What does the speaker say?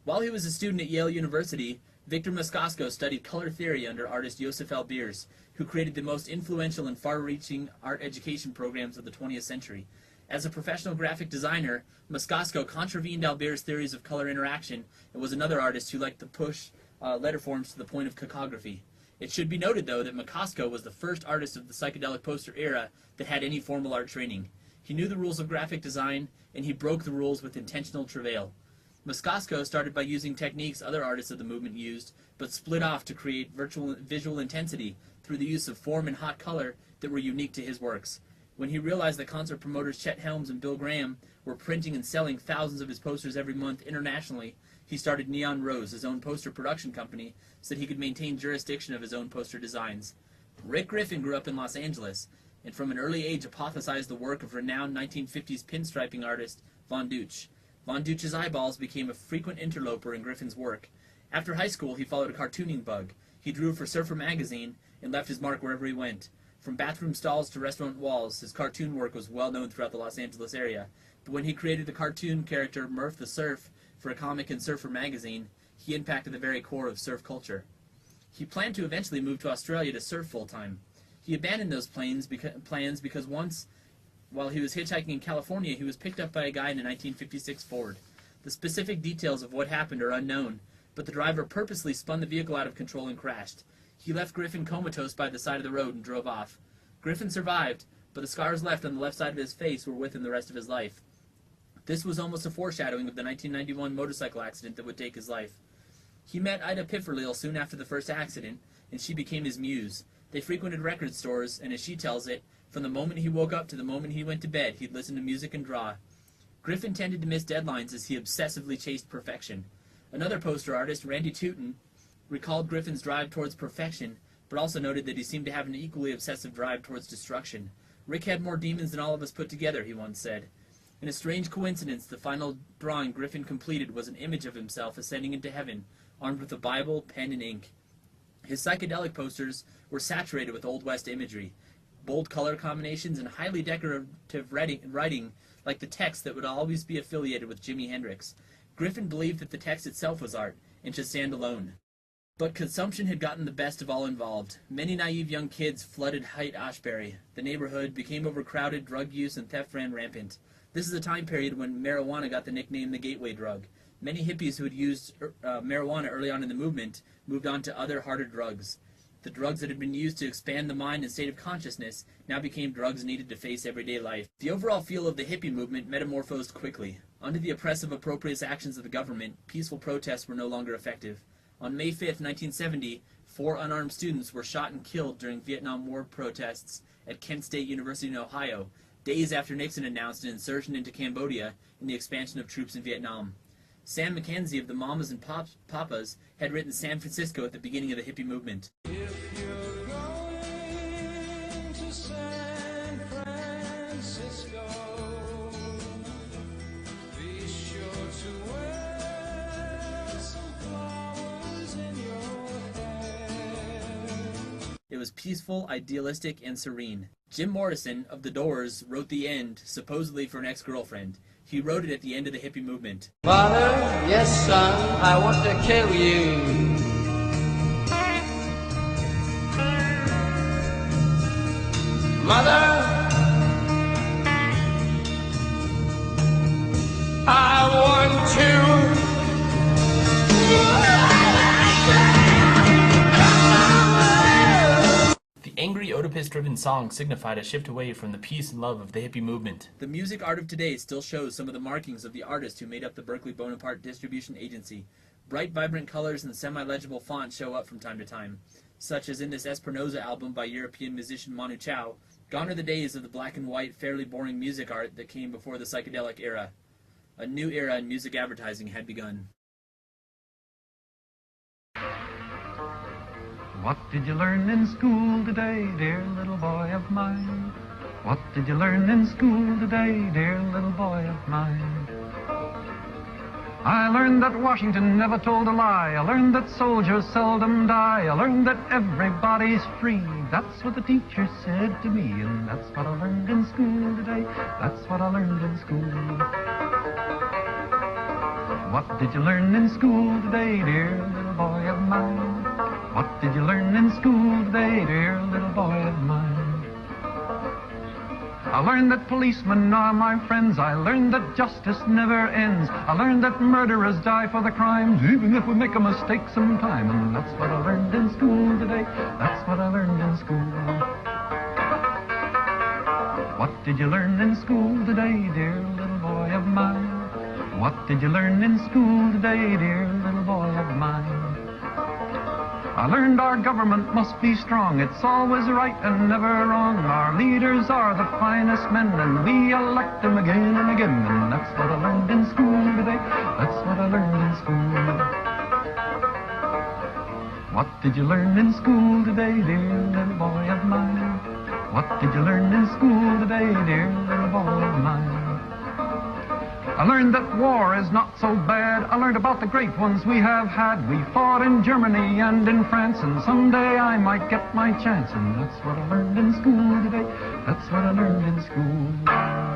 While he was a student at Yale University, Victor Moscosco studied color theory under artist Joseph Albers, who created the most influential and far-reaching art education programs of the 20th century. As a professional graphic designer, Moscosco contravened Albers' theories of color interaction and was another artist who liked to push letter forms to the point of cacography. It should be noted, though, that Moscosco was the first artist of the psychedelic poster era that had any formal art training. He knew the rules of graphic design, and he broke the rules with intentional travail. Moscosco started by using techniques other artists of the movement used, but split off to create visual intensity through the use of form and hot color that were unique to his works. When he realized that concert promoters Chet Helms and Bill Graham were printing and selling thousands of his posters every month internationally, he started Neon Rose, his own poster production company, so that he could maintain jurisdiction of his own poster designs. Rick Griffin grew up in Los Angeles, and from an early age hypothesized the work of renowned 1950s pinstriping artist Von Dutch. Von Dutch's eyeballs became a frequent interloper in Griffin's work. After high school, he followed a cartooning bug. He drew for Surfer magazine and left his mark wherever he went. From bathroom stalls to restaurant walls, his cartoon work was well known throughout the Los Angeles area. But when he created the cartoon character Murph the Surf for a comic in Surfer magazine, he impacted the very core of surf culture. He planned to eventually move to Australia to surf full-time. He abandoned those plans because once, while he was hitchhiking in California, he was picked up by a guy in a 1956 Ford. The specific details of what happened are unknown, but the driver purposely spun the vehicle out of control and crashed. He left Griffin comatose by the side of the road and drove off. Griffin survived, but the scars left on the left side of his face were with him the rest of his life. This was almost a foreshadowing of the 1991 motorcycle accident that would take his life. He met Ida Pifferlil soon after the first accident, and she became his muse. They frequented record stores, and as she tells it, from the moment he woke up to the moment he went to bed, he'd listen to music and draw. Griffin tended to miss deadlines as he obsessively chased perfection. Another poster artist, Randy Tootin, recalled Griffin's drive towards perfection, but also noted that he seemed to have an equally obsessive drive towards destruction. Rick had more demons than all of us put together, he once said. In a strange coincidence, the final drawing Griffin completed was an image of himself ascending into heaven, armed with a Bible, pen, and ink. His psychedelic posters were saturated with Old West imagery, bold color combinations, and highly decorative writing like the text that would always be affiliated with Jimi Hendrix. Griffin believed that the text itself was art, and should stand alone. But consumption had gotten the best of all involved. Many naive young kids flooded Haight-Ashbury. The neighborhood became overcrowded, drug use and theft ran rampant. This is a time period when marijuana got the nickname the gateway drug. Many hippies who had used marijuana early on in the movement moved on to other harder drugs. The drugs that had been used to expand the mind and state of consciousness now became drugs needed to face everyday life. The overall feel of the hippie movement metamorphosed quickly. Under the oppressive, appropriate actions of the government, peaceful protests were no longer effective. On May 5, 1970, 4 unarmed students were shot and killed during Vietnam War protests at Kent State University in Ohio, days after Nixon announced an insurgent into Cambodia and the expansion of troops in Vietnam. Sam Mackenzie of the Mamas and Papas had written San Francisco at the beginning of the hippie movement. If you're going to San Francisco, be sure to wear some flowers in your hair. It was peaceful, idealistic, and serene. Jim Morrison of The Doors wrote the end, supposedly for an ex-girlfriend. He wrote it at the end of the hippie movement. Father, yes son, I want to kill you. Mother, I want to. The angry Oedipus-driven song signified a shift away from the peace and love of the hippie movement. The music art of today still shows some of the markings of the artists who made up the Berkeley Bonaparte Distribution Agency. Bright, vibrant colors and semi-legible fonts show up from time to time, such as in this Esperanza album by European musician Manu Chao. Gone are the days of the black and white, fairly boring music art that came before the psychedelic era. A new era in music advertising had begun. What did you learn in school today, dear little boy of mine? What did you learn in school today, dear little boy of mine? I learned that Washington never told a lie. I learned that soldiers seldom die. I learned that everybody's free. That's what the teacher said to me, and that's what I learned in school today. That's what I learned in school. What did you learn in school today, dear little boy of mine? What did you learn in school today, dear little boy of mine? I learned that policemen are my friends. I learned that justice never ends. I learned that murderers die for the crimes, even if we make a mistake sometime. And that's what I learned in school today. That's what I learned in school. What did you learn in school today, dear little boy of mine? What did you learn in school today, dear little boy of mine? I learned our government must be strong. It's always right and never wrong. Our leaders are the finest men, and we elect them again and again. And that's what I learned in school today. That's what I learned in school. What did you learn in school today, dear little boy of mine? What did you learn in school today, dear little boy of mine? I learned that war is not so bad. I learned about the great ones we have had. We fought in Germany and in France, and someday I might get my chance. And that's what I learned in school today. That's what I learned in school.